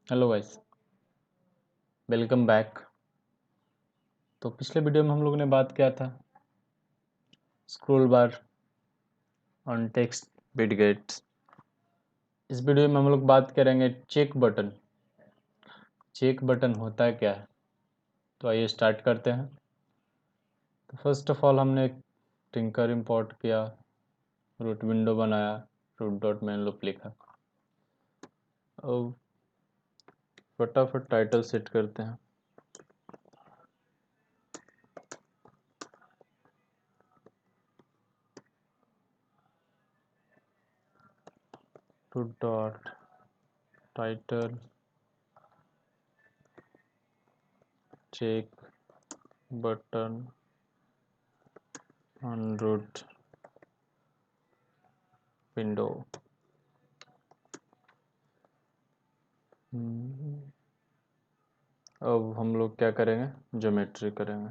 Hello guys, welcome back. तो पिछले video में हम लोगों ने बात किया था स्क्रोल बार ऑन टेक्स्ट विडगेट्स। इस वीडियो में हम लोग बात करेंगे चेक बटन। चेक बटन होता क्या है, तो आइए स्टार्ट करते हैं। तो फर्स्ट ऑफ ऑल हमने एक टिंकर इंपोर्ट किया, रूट विंडो बनाया, रूट डॉट मेन लूप लिखा। अब फटाफट टाइटल सेट करते हैं। Root dot title check button on root window. अब हम लोग क्या करेंगे, ज्योमेट्री करेंगे।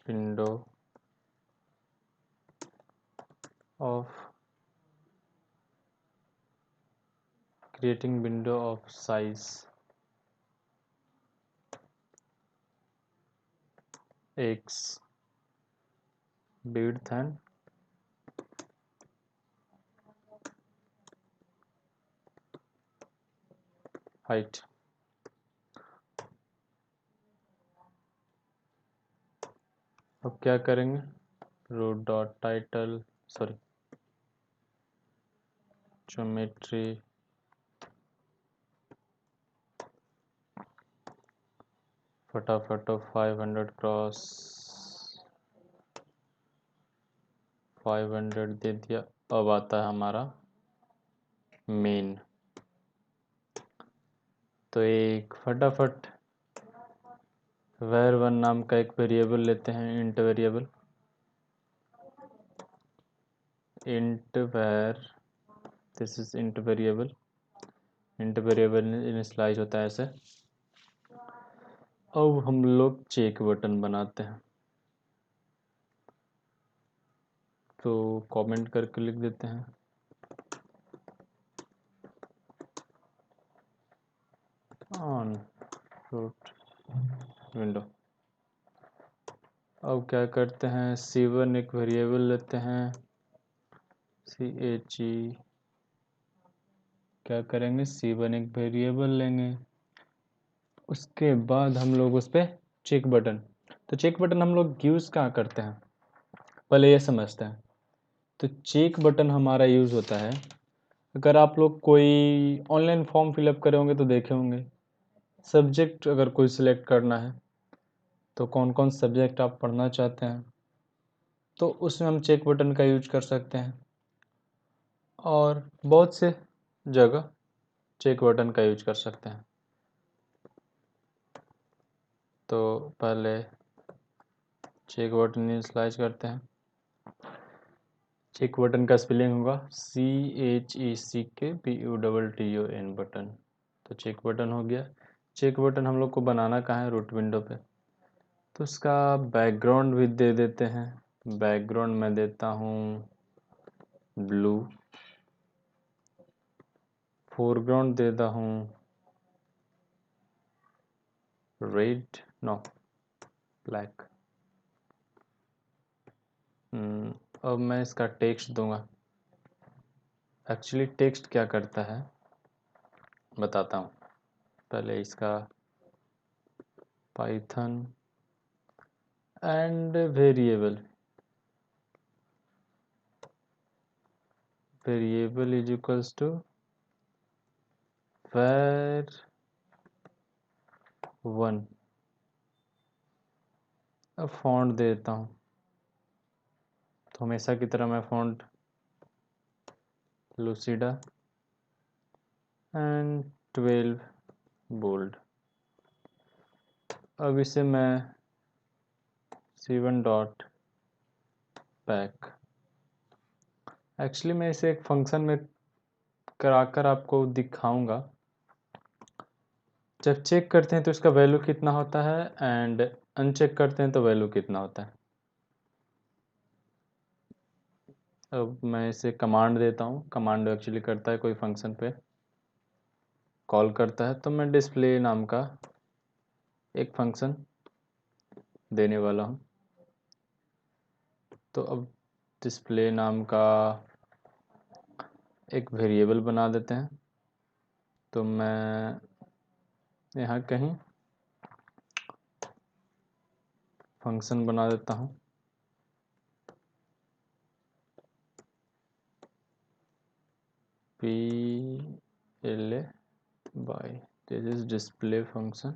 Window of creating window of size x, width and height। अब क्या करेंगे, रूट डॉट टाइटल ज्योमेट्री फटाफट 500 क्रॉस 500 दे दिया। अब आता है हमारा मेन। तो एक फटाफट var1 नाम का एक वेरिएबल लेते हैं, int variable. Int var, this is int variable. Int variable initialize होता है ऐसे। अब हम लोग चेक बटन बनाते हैं, तो कमेंट करके लिख देते हैं ऑन रूट विंडो। अब क्या करते हैं, C1 एक वेरिएबल लेते हैं, CHE। क्या करेंगे, C1 एक वेरिएबल लेंगे। उसके बाद हम लोग उस पर चेक बटन। तो चेक बटन हम लोग यूज़ कहाँ करते हैं, पहले ये समझते हैं। तो चेक बटन हमारा यूज़ होता है, अगर आप लोग कोई ऑनलाइन फॉर्म फिलअप करे होंगे तो देखे होंगे, सब्जेक्ट अगर कोई सिलेक्ट करना है तो कौन कौन सब्जेक्ट आप पढ़ना चाहते हैं, तो उसमें हम चेक बटन का यूज कर सकते हैं। और बहुत से जगह चेक बटन का यूज कर सकते हैं। तो पहले चेक बटन इनिशियलाइज करते हैं। चेक बटन का स्पेलिंग होगा CHECKBUTTON बटन। तो चेक बटन हो गया। चेक बटन हम लोग को बनाना कहाँ है, रूट विंडो पे। तो उसका बैकग्राउंड भी दे देते हैं। बैकग्राउंड मैं देता हूँ ब्लू, फोरग्राउंड देता हूँ रेड, नो ब्लैक। अब मैं इसका टेक्स्ट दूंगा। एक्चुअली टेक्स्ट क्या करता है बताता हूँ। पहले इसका Python and variable is equals to var1। अब फॉन्ट देता हूँ, तो हमेशा की तरह मैं फॉन्ट लूसिडा एंड 12 बोल्ड। अब इसे मैं C1 डॉट बैक, एक्चुअली मैं इसे एक फंक्शन में कराकर आपको दिखाऊंगा। जब चेक करते हैं तो इसका वैल्यू कितना होता है एंड अनचेक करते हैं तो वैल्यू कितना होता है। अब मैं इसे कमांड देता हूँ। कमांड एक्चुअली करता है कोई फंक्शन पे कॉल करता है, तो मैं डिस्प्ले नाम का एक फंक्शन देने वाला हूँ। तो अब डिस्प्ले नाम का एक वेरिएबल बना देते हैं। तो मैं यहाँ कहीं फंक्शन बना देता हूँ। PLA by this is display function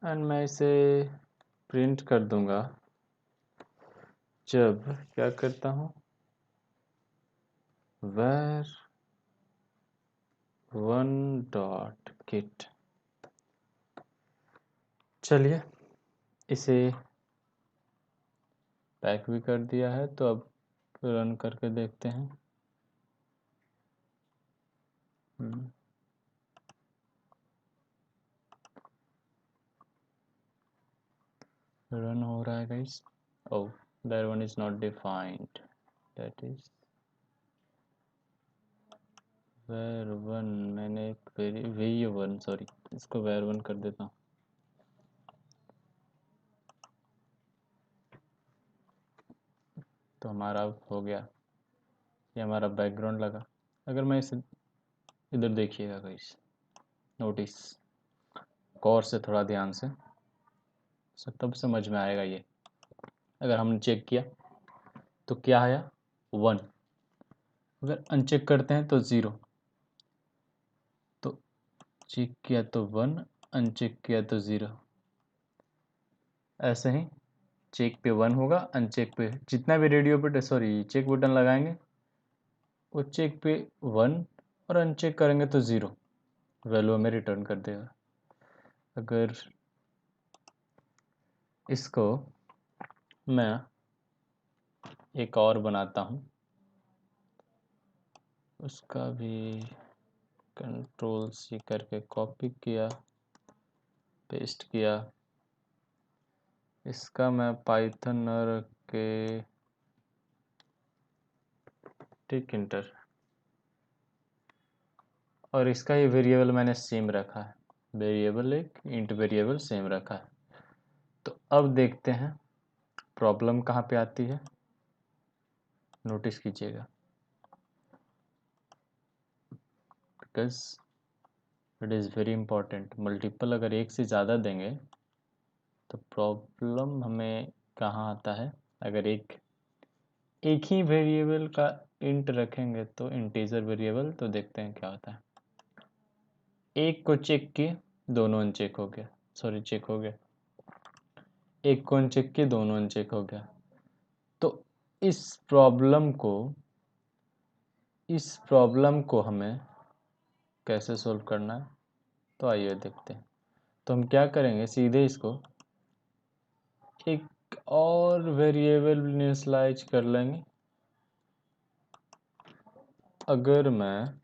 and मैं इसे प्रिंट कर दूंगा जब क्या करता हूँ where one dot get। चलिए इसे पैक भी कर दिया है, तो अब रन करके देखते हैं। रन हो रहा है guys. Oh, that one is not defined, that is where one। मैंने एक var1 सॉरी, इसको var1 कर देता हूँ। तो हमारा हो गया, ये हमारा बैकग्राउंड लगा। अगर मैं इसे इधर देखिएगा गाइस, नोटिस गौर से थोड़ा ध्यान से, तब समझ में आएगा ये। अगर हमने चेक किया तो क्या आया 1, अगर अनचेक करते हैं तो 0। तो चेक किया तो 1, अनचेक किया तो 0। ऐसे ही चेक पे 1 होगा, अनचेक पे जितना भी रेडियो पे सॉरी चेक बटन लगाएंगे वो चेक पे 1 और अनचेक करेंगे तो 0 वैल्यू हमें रिटर्न कर देगा। अगर इसको मैं एक और बनाता हूँ, उसका भी कंट्रोल-C करके कॉपी किया, पेस्ट किया। इसका मैं पाइथन रख के टिक इंटर, और इसका ये वेरिएबल मैंने सेम रखा है, वेरिएबल एक इंट वेरिएबल सेम रखा है। तो अब देखते हैं प्रॉब्लम कहाँ पे आती है। नोटिस कीजिएगा, because it is very important. Multiple अगर एक से ज़्यादा देंगे तो प्रॉब्लम हमें कहाँ आता है। अगर एक ही वेरिएबल का इंट रखेंगे तो इंटीजर वेरिएबल, तो देखते हैं क्या होता है। एक को चेक किए, दोनों अनचेक हो गया, सॉरी चेक हो गया। एक को अनचेक किए, दोनों अनचेक हो गया। तो इस प्रॉब्लम को हमें कैसे सोल्व करना है, तो आइए देखते हैं। तो हम क्या करेंगे, सीधे इसको एक और वेरिएबल इनिशियलाइज कर लेंगे। अगर मैं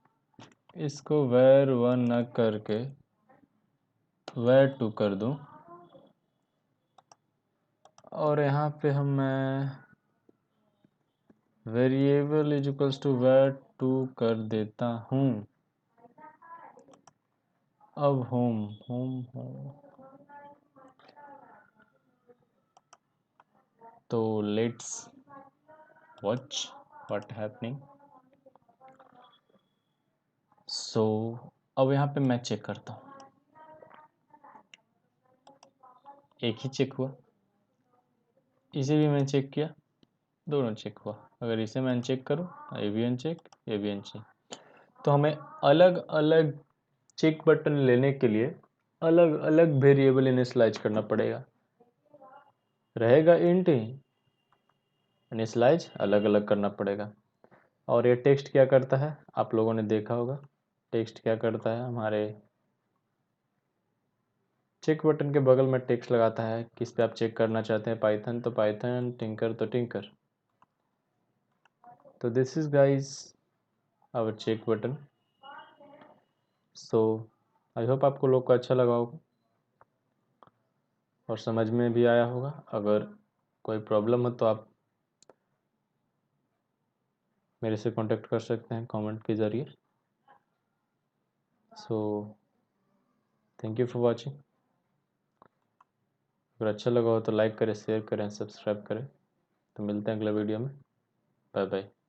इसको var1 न करके var2 कर दूं, और यहाँ पे मैं variable is equals to var2 कर देता हूँ। अब होम होम होम, तो लेट्स वॉच व्हाट हैपनिंग। सो अब यहाँ पे मैं चेक करता हूँ, एक ही चेक हुआ। इसे भी मैंने चेक किया, दोनों चेक हुआ। अगर इसे मैं अनचेक करूँ, ये भी अनचेक, ये भी अनचेक। तो हमें अलग अलग चेक बटन लेने के लिए अलग अलग वेरिएबल इनिशियलाइज करना पड़ेगा। रहेगा इंट ही, इनिशियलाइज अलग अलग करना पड़ेगा। और ये टेक्स्ट क्या करता है, आप लोगों ने देखा होगा। टेक्स्ट क्या करता है, हमारे चेक बटन के बगल में टेक्स्ट लगाता है, किस पे आप चेक करना चाहते हैं, पाइथन तो पाइथन, टिंकर तो टिंकर। तो this is guys our check button. So I hope आपको लोग को अच्छा लगा होगा और समझ में भी आया होगा। अगर कोई प्रॉब्लम हो तो आप मेरे से कांटेक्ट कर सकते हैं कमेंट के ज़रिए। So thank you for watching. अगर अच्छा लगा हो तो लाइक करें, शेयर करें, सब्सक्राइब करें। तो मिलते हैं अगले वीडियो में। Bye bye.